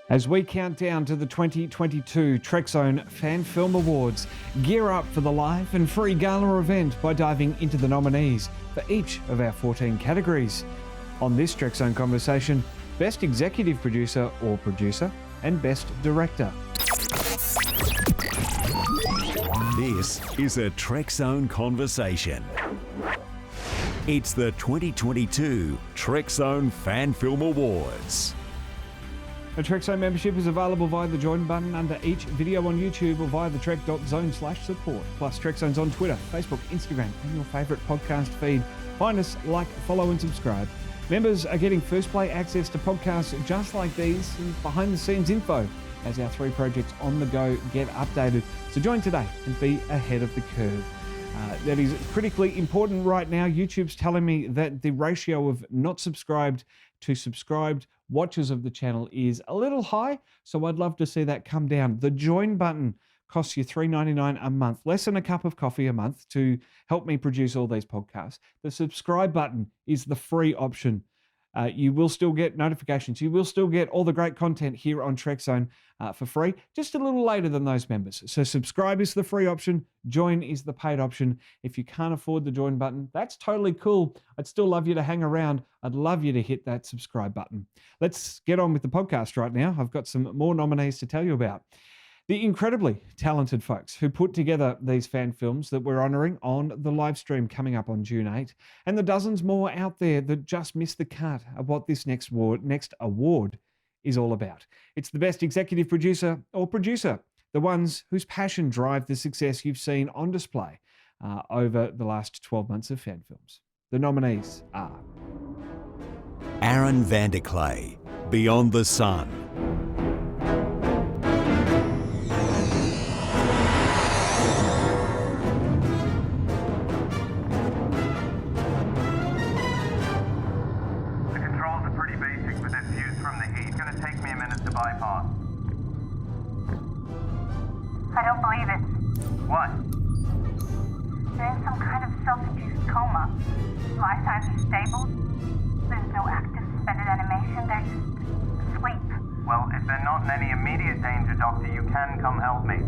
As we count down to the 2022 Trekzone Fan Film Awards, gear up for the live and free gala event by diving into the nominees for each of our 14 categories. On this Trekzone conversation, Best Executive Producer or Producer and Best Director. This is a Trekzone conversation. It's the 2022 Trekzone Fan Film Awards. A Trekzone membership is available via the join button under each video on YouTube or via the trek.zone/support. Plus Trekzone's on Twitter, Facebook, Instagram and your favourite podcast feed. Find us, like, follow and subscribe. Members are getting first play access to podcasts just like these and behind the scenes info as our 3 projects on the go get updated. So join today and be ahead of the curve. That is critically important right now. YouTube's telling me that the ratio of not subscribed to subscribed watchers of the channel is a little high, so I'd love to see that come down. The join button costs you $3.99 a month, less than a cup of coffee a month to help me produce all these podcasts. The subscribe button is the free option. You will still get notifications. You will still get all the great content here on Trekzone for free, just a little later than those members. So subscribe is the free option. Join is the paid option. If you can't afford the join button, that's totally cool. I'd still love you to hang around. I'd love you to hit that subscribe button. Let's get on with the podcast right now. I've got some more nominees to tell you about. The incredibly talented folks who put together these fan films that we're honouring on the live stream coming up on June 8, and the dozens more out there that just missed the cut of what this next award is all about. It's the Best Executive Producer or Producer, the ones whose passion drive the success you've seen on display over the last 12 months of fan films. The nominees are Aaron Vanderclay, Beyond the Sun. Bypass. I don't believe it. What? They're in some kind of self-induced coma. Life signs are stable. There's no active suspended animation. They're just asleep. Well, if they're not in any immediate danger, Doctor, you can come help me.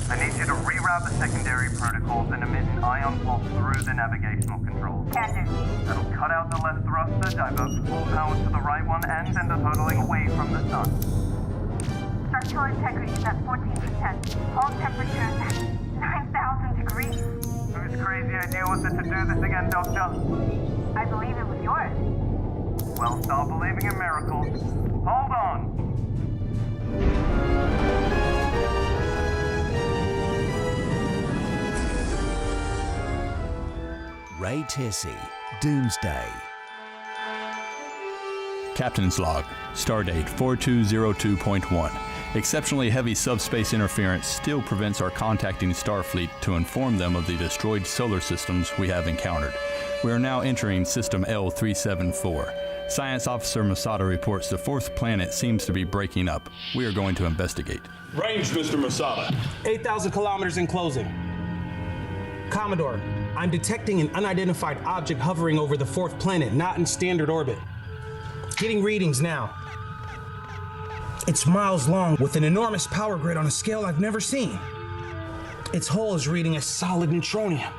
I need you to reroute the secondary protocols and emit an ion pulse through the navigational controls. Can do. That'll cut out the left thruster, divert full power to the right one, and send us hurtling away from the sun. Structural integrity is at 14%. Hull temperature is at 9,000 degrees. Whose crazy idea was it to do this again, Doctor? I believe it was yours. Well, start believing in miracles. Hold on. Ray Tessie, Doomsday. Captain's Log, Stardate 4202.1. Exceptionally heavy subspace interference still prevents our contacting Starfleet to inform them of the destroyed solar systems we have encountered. We are now entering System L374. Science Officer Masada reports the 4th planet seems to be breaking up. We are going to investigate. Range, Mr. Masada. 8,000 kilometers in closing. Commodore, I'm detecting an unidentified object hovering over the 4th planet, not in standard orbit. Getting readings now. It's miles long with an enormous power grid on a scale I've never seen. Its hull is reading as solid neutronium.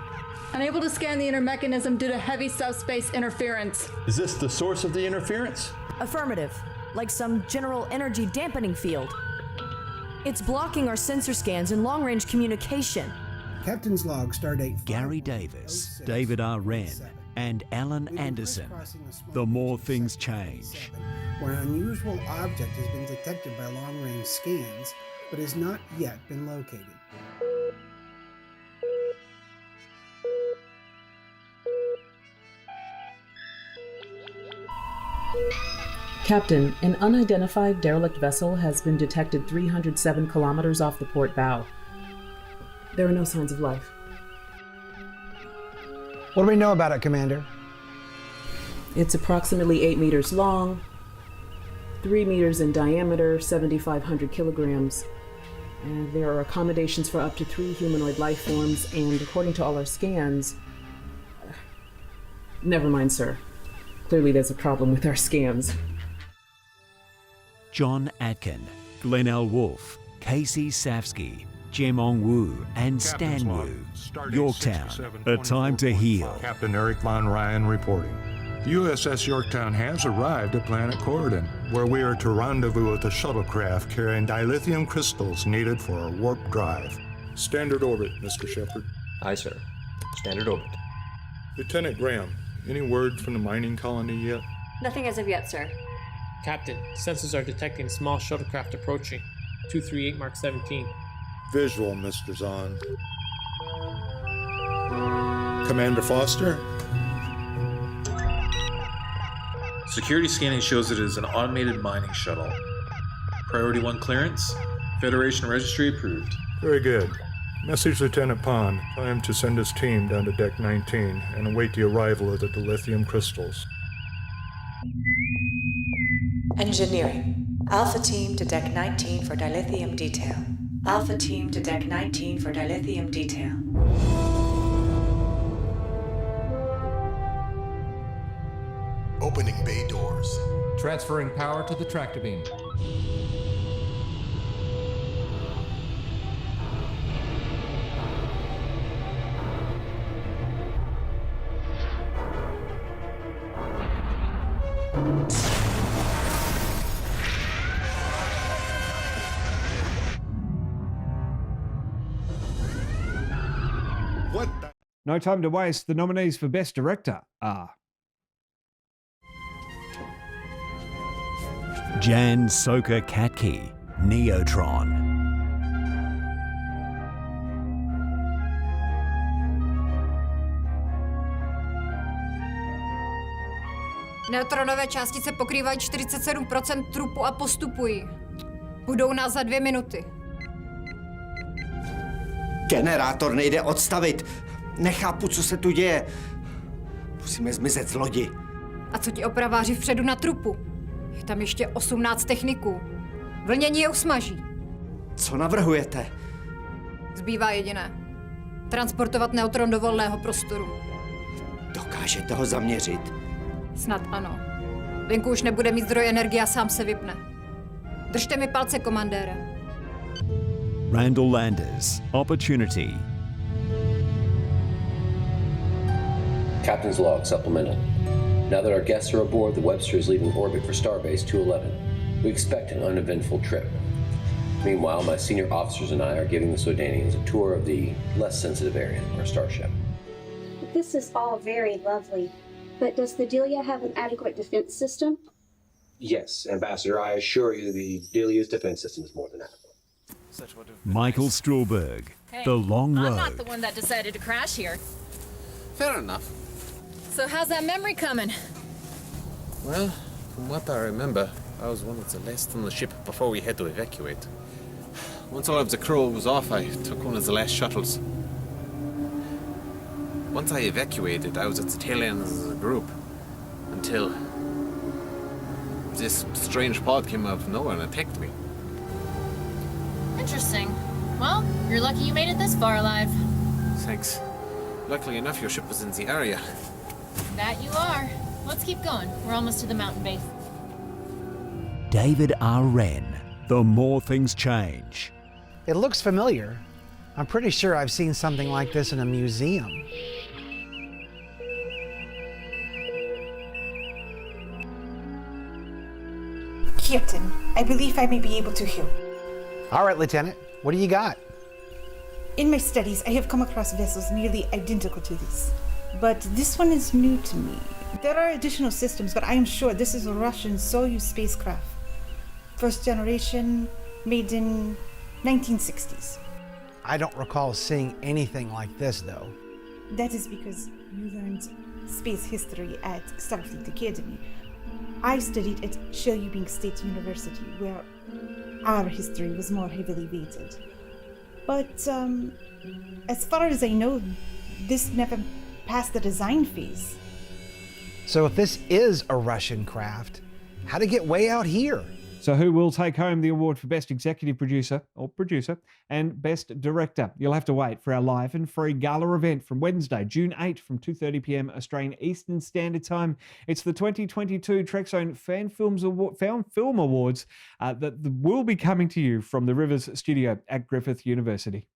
Unable to scan the inner mechanism due to heavy subspace interference. Is this the source of the interference? Affirmative. Like some general energy dampening field. It's blocking our sensor scans and long-range communication. Captain's Log, Stardate. Gary Davis, David R. Wren, and Alan Anderson. The More Things Change. Where an unusual object has been detected by long-range scans, but has not yet been located. Captain, an unidentified derelict vessel has been detected 307 kilometers off the port bow. There are no signs of life. What do we know about it, Commander? It's approximately 8 meters long, 3 meters in diameter, 7,500 kilograms. And there are accommodations for up to 3 humanoid life forms, and according to all our scans... Never mind, sir. Clearly there's a problem with our scans. John Atkin, Glenn L. Wolfe, Casey Safsky, Jemong Wu, and Stan Wu. Yorktown, a time to heal. Captain Eric Von Ryan reporting. The USS Yorktown has arrived at planet Corridon, where we are to rendezvous with a shuttlecraft carrying dilithium crystals needed for a warp drive. Standard orbit, Mr. Shepard. Aye, sir. Standard orbit. Lieutenant Graham, any word from the mining colony yet? Nothing as of yet, sir. Captain, sensors are detecting small shuttlecraft approaching. 238 Mark 17. Visual, Mr. Zahn. Commander Foster? Security scanning shows it is an automated mining shuttle. Priority 1 clearance. Federation registry approved. Very good. Message Lieutenant Pond. I am to send his team down to Deck 19 and await the arrival of the dilithium crystals. Engineering. Alpha Team to Deck 19 for dilithium detail. Alpha Team to Deck 19 for dilithium detail. Opening bay doors. Transferring power to the tractor beam. What the? No time to waste. The nominees for Best Director are Jan Soka Katke, Neotron. Neutronové částice pokrývají 47% trupu a postupují. Budou nás za 2 minuty. Generátor nejde odstavit. Nechápu, co se tu děje. Musíme zmizet z lodi. A co ti opraváři vpředu na trupu? Je tam ještě 18 techniků. Vlnění je usmaží. Co navrhujete? Zbývá jediné. Transportovat neutron do volného prostoru. Dokážete ho zaměřit? Snad ano. Venku už nebude mít zdroj energie a sám se vypne. Držte mi palce, komandére. Randall Landers, Opportunity. Captain's log supplemental. Now that our guests are aboard, the Webster is leaving orbit for Starbase 211. We expect an uneventful trip. Meanwhile, my senior officers and I are giving the Sodanians a tour of the less sensitive area of our starship. This is all very lovely, but does the Delia have an adequate defense system? Yes, Ambassador, I assure you the Delia's defense system is more than adequate. Michael Stuhlberg, The Long Road. I'm not the one that decided to crash here. Fair enough. So how's that memory coming? Well, from what I remember, I was one of the last on the ship before we had to evacuate. Once all of the crew was off, I took one of the last shuttles. Once I evacuated, I was at the tail end of the group. Until this strange pod came out of nowhere and attacked me. Interesting. Well, you're lucky you made it this far alive. Thanks. Luckily enough, your ship was in the area. That you are. Let's keep going. We're almost to the mountain base. David R. Wren, The More Things Change. It looks familiar. I'm pretty sure I've seen something like this in a museum. Captain, I believe I may be able to help. All right, Lieutenant. What do you got? In my studies, I have come across vessels nearly identical to this. But this one is new to me. There are additional systems, but I am sure this is a Russian Soyuz spacecraft. First generation, made in 1960s. I don't recall seeing anything like this, though. That is because you learned space history at Starfleet Academy. I studied at Chelyabinsk State University, where our history was more heavily weighted. But as far as I know, this never passed the design phase. So if this is a Russian craft, how'd it get way out here? So who will take home the award for Best Executive Producer or Producer and Best Director? You'll have to wait for our live and free gala event from Wednesday, June 8 from 2:30 p.m. Australian Eastern Standard Time. It's the 2022 Trekzone Fan Film Awards that will be coming to you from the Rivers Studio at Griffith University.